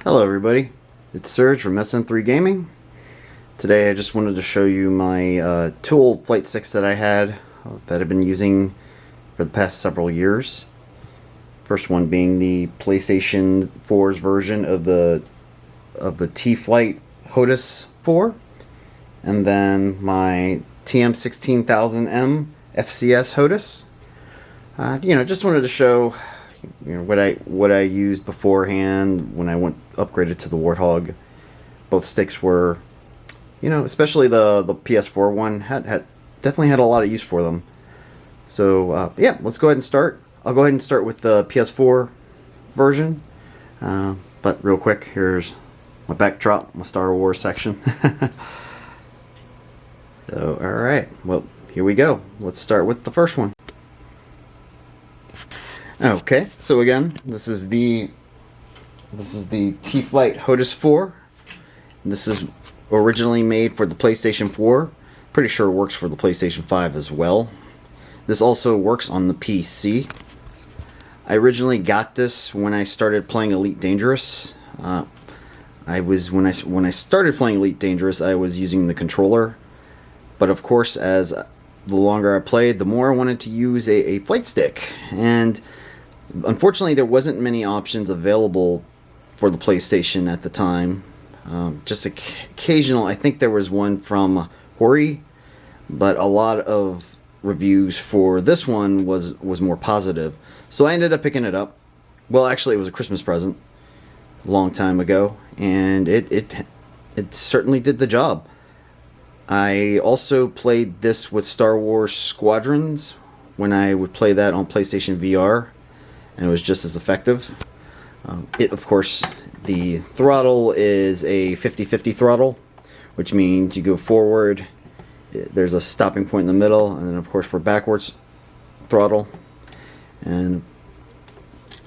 Hello everybody, it's Serge from SN3 Gaming. Today I just wanted to show you my two old flight sticks that I had that I've been using for the past several years. First one being the PlayStation 4's version of the T.Flight HOTAS 4, and then my TM16000M FCS HOTAS. Just wanted to show what I used beforehand when I upgraded to the Warthog. Both sticks were, especially the PS4 one definitely had a lot of use for them. So yeah, let's go ahead and start. I'll go ahead and start with the PS4 version. But real quick, here's my backdrop, my Star Wars section. So alright, well, here we go. Let's start with the first one. Okay, so again, this is the T.Flight HOTAS 4. This is originally made for the PlayStation 4. Pretty sure it works for the PlayStation 5 as well. This also works on the PC. I originally got this when I started playing Elite Dangerous. When I started playing Elite Dangerous, I was using the controller, but of course, as the longer I played, the more I wanted to use a flight stick, and unfortunately, there wasn't many options available for the PlayStation at the time. Just occasional. I think there was one from Hori, but a lot of reviews for this one was more positive. So I ended up picking it up. Well, actually, it was a Christmas present a long time ago, and it certainly did the job. I also played this with Star Wars Squadrons when I would play that on PlayStation VR, and it was just as effective. Of course, the throttle is a 50-50 throttle, which means you go forward, there's a stopping point in the middle, and then of course for backwards throttle. And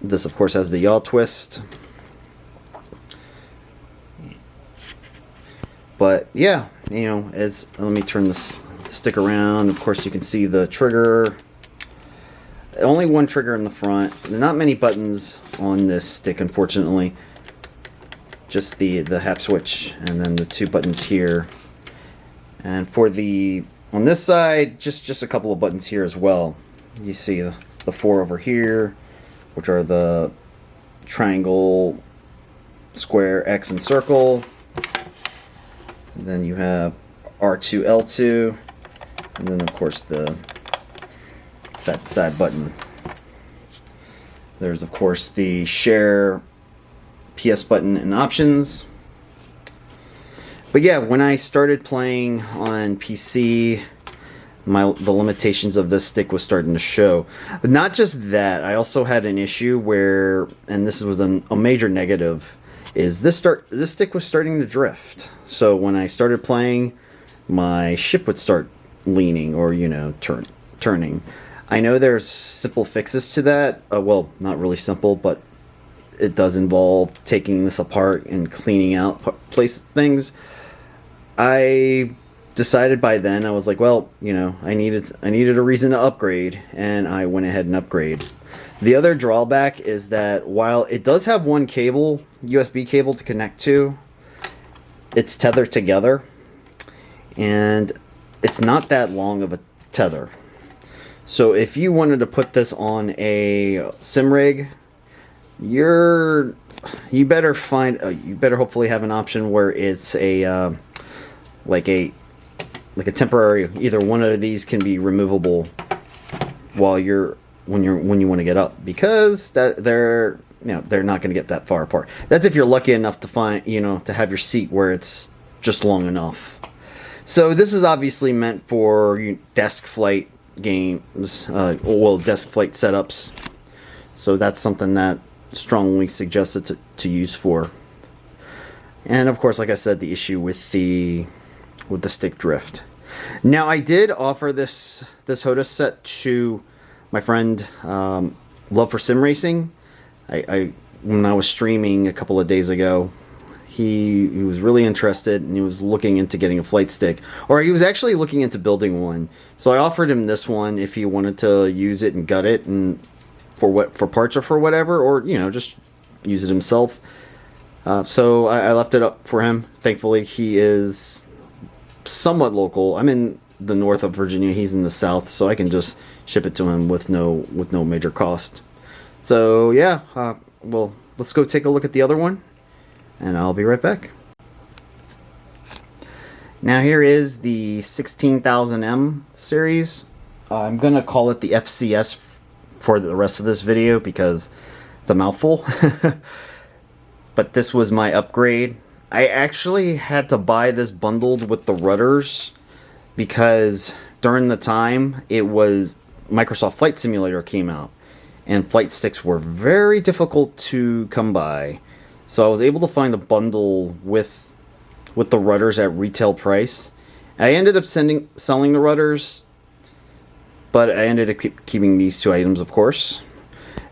this of course has the yaw twist. But yeah, let me turn this stick around. Of course you can see the trigger. Only one trigger in the front. There are not many buttons on this stick, unfortunately. Just the hap switch, and then the two buttons here. And for on this side, just a couple of buttons here as well. You see the four over here, which are the triangle, square, X, and circle. And then you have R2, L2, and then of course that side button. There's of course the share, PS button, and options. But yeah, when I started playing on PC, the limitations of this stick was starting to show. But not just that, I also had an issue where, and this was a major negative, is this stick was starting to drift. So when I started playing, my ship would start leaning or turning. I know there's simple fixes to that. Well, not really simple, but it does involve taking this apart and cleaning out things. I decided by then, I was like, well, I needed a reason to upgrade, and I went ahead and upgraded. The other drawback is that while it does have one cable, USB cable to connect to, it's tethered together, and it's not that long of a tether. So if you wanted to put this on a sim rig, you better hopefully have an option where it's like a temporary. Either one of these can be removable when you want to get up, because they're not going to get that far apart. That's if you're lucky enough to find to have your seat where it's just long enough. So this is obviously meant for desk flight games, desk flight setups. So that's something that strongly suggested to use for. And of course, like I said, the issue with the stick drift. Now I did offer this HOTAS set to my friend Love for Sim Racing. When I was streaming a couple of days ago, he was really interested, and he was looking into getting a flight stick, or he was actually looking into building one. So I offered him this one if he wanted to use it and gut it, and for parts or for whatever, or just use it himself. So I left it up for him. Thankfully, he is somewhat local. I'm in the north of Virginia. He's in the south, so I can just ship it to him with no major cost. So yeah, well, let's go take a look at the other one, and I'll be right back. Now here is the 16000M series. I'm gonna call it the FCS for the rest of this video because it's a mouthful. But this was my upgrade. I actually had to buy this bundled with the rudders because during the time it was Microsoft Flight Simulator came out, and flight sticks were very difficult to come by. So I was able to find a bundle with the rudders at retail price. I ended up selling the rudders, but I ended up keeping these two items, of course.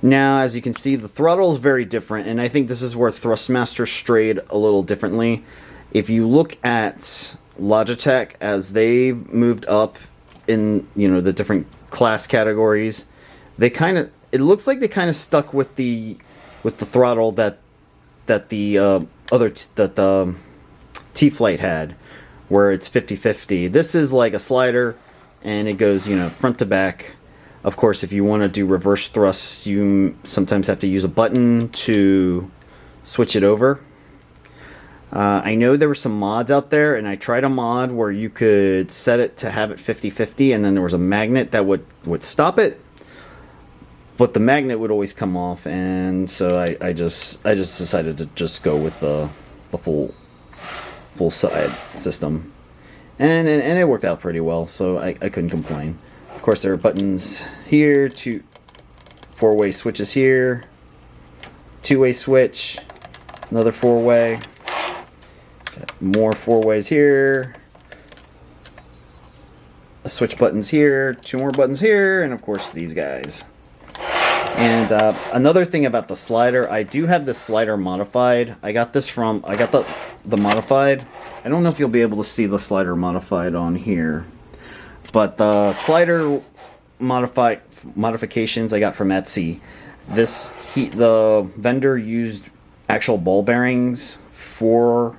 Now, as you can see, the throttle is very different, and I think this is where Thrustmaster strayed a little differently. If you look at Logitech, as they moved up in, you know, the different class categories, they kind of, it looks like they kind of stuck with the throttle that the T.Flight had, where it's 50-50. This is like a slider, and it goes, you know, front to back. Of course, if you want to do reverse thrusts, you sometimes have to use a button to switch it over. I know there were some mods out there, and I tried a mod where you could set it to have it 50-50, and then there was a magnet that would stop it, but the magnet would always come off, and so I just decided to just go with the full side system, and it worked out pretty well, so I couldn't complain. Of course, there are buttons here, two four-way switches here, two-way switch, another four-way, more four-ways here, switch buttons here, two more buttons here, and of course these guys. And another thing about the slider, I do have this slider modified. I got the modified. I don't know if you'll be able to see the slider modified on here, but the slider modifications I got from Etsy. The vendor used actual ball bearings for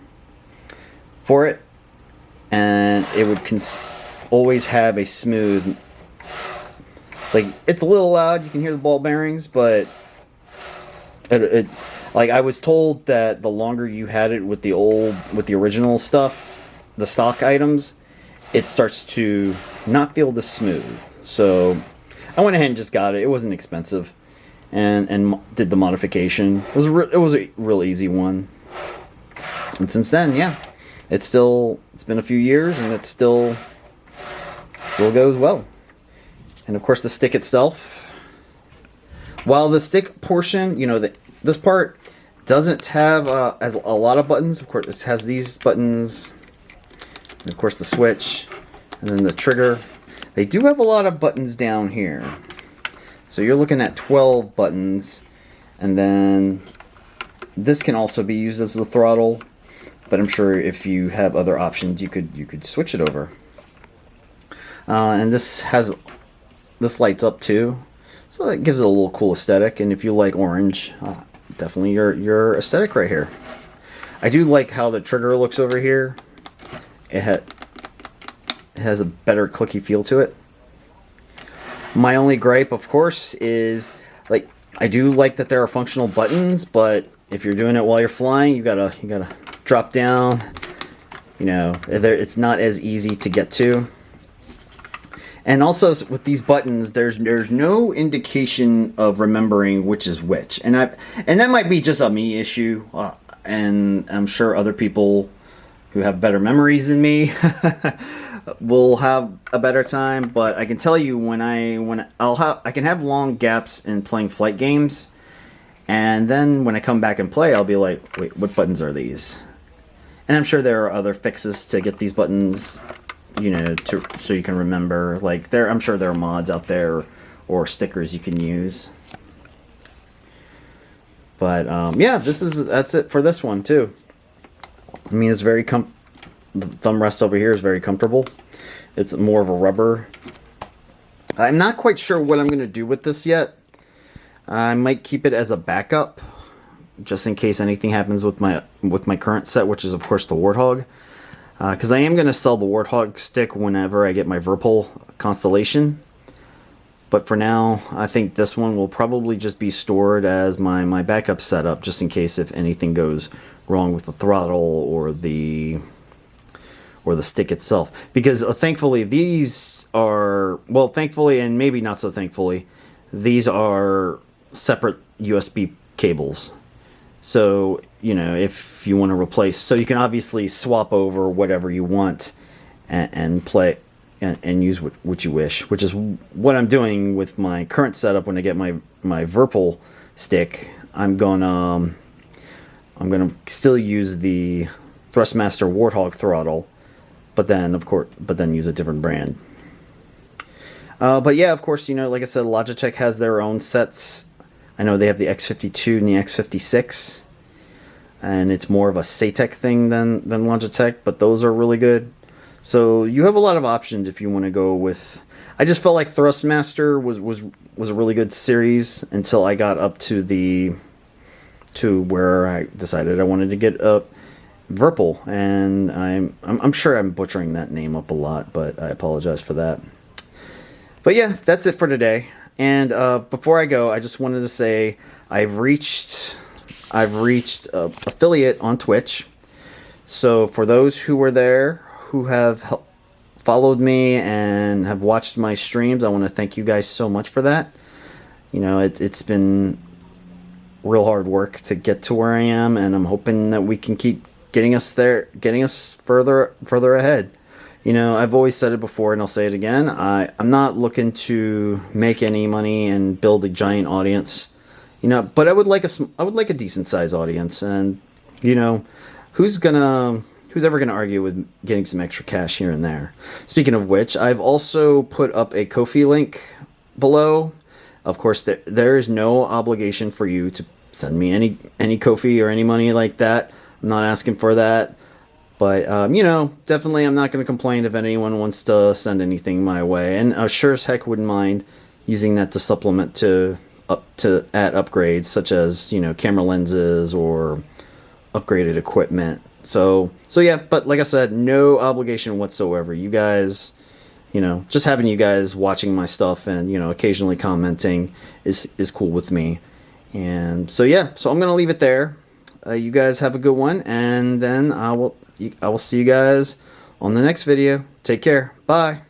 it, and it would always have a smooth. Like, it's a little loud, you can hear the ball bearings, but like, I was told that the longer you had it with the original stuff, the stock items, it starts to not feel this smooth. So I went ahead and just got it. It wasn't expensive, and did the modification. It was a real easy one. And since then, yeah, it's been a few years, and it still goes well. And of course, the stick itself. While the stick portion, you know, this part doesn't have as a lot of buttons. Of course, it has these buttons, and of course the switch, and then the trigger. They do have a lot of buttons down here. So you're looking at 12 buttons, and then this can also be used as the throttle. But I'm sure if you have other options, you could switch it over. And this lights up too, so that gives it a little cool aesthetic. And if you like orange, definitely your aesthetic right here. I do like how the trigger looks over here. It has a better clicky feel to it. My only gripe, of course, is, like, I do like that there are functional buttons, but if you're doing it while you're flying, you gotta drop down. You know, it's not as easy to get to. And also with these buttons, there's no indication of remembering which is which, and that might be just a me issue, and I'm sure other people who have better memories than me will have a better time. But I can tell you, I can have long gaps in playing flight games, and then when I come back and play, I'll be like, wait, what buttons are these? And I'm sure there are other fixes to get these buttons, you know, so you can remember. Like, I'm sure there are mods out there or stickers you can use. But yeah, that's it for this one too. I mean, it's very the thumb rest over here is very comfortable. It's more of a rubber. I'm not quite sure what I'm going to do with this yet. I might keep it as a backup, just in case anything happens with my current set, which is of course the Warthog. Because I am going to sell the Warthog stick whenever I get my Virpil Constellation. But for now, I think this one will probably just be stored as my backup setup, just in case if anything goes wrong with the throttle or the stick itself. Because thankfully these are, well, thankfully and maybe not so thankfully, these are separate USB cables. So, you know, if you want to replace, so you can obviously swap over whatever you want and play and use what you wish, which is what I'm doing with my current setup. When I get my Virpil stick, I'm gonna still use the Thrustmaster Warthog throttle, but then use a different brand. But yeah, of course, you know, like I said, Logitech has their own sets. I know they have the X52 and the X56, and it's more of a Satec thing than Logitech, but those are really good. So you have a lot of options if you want to go with. I just felt like Thrustmaster was a really good series until I got up to where I decided I wanted to get a Virpil, and I'm sure I'm butchering that name up a lot, but I apologize for that. But yeah, that's it for today. And before I go, I just wanted to say I've reached affiliate on Twitch. So for those who were there, who have followed me and have watched my streams, I want to thank you guys so much for that. You know, it's been real hard work to get to where I am, and I'm hoping that we can keep getting us there, getting us further ahead. You know, I've always said it before, and I'll say it again. I'm not looking to make any money and build a giant audience. You know, but I would like a decent sized audience, and you know, who's ever gonna argue with getting some extra cash here and there? Speaking of which, I've also put up a Ko-fi link below. Of course, there is no obligation for you to send me any Ko-fi or any money like that. I'm not asking for that. But, you know, definitely I'm not going to complain if anyone wants to send anything my way. And I sure as heck wouldn't mind using that to supplement to add upgrades, such as, you know, camera lenses or upgraded equipment. So yeah, but like I said, no obligation whatsoever. You guys, you know, just having you guys watching my stuff and, you know, occasionally commenting is cool with me. And so yeah, so I'm going to leave it there. You guys have a good one, and then I will see you guys on the next video. Take care. Bye.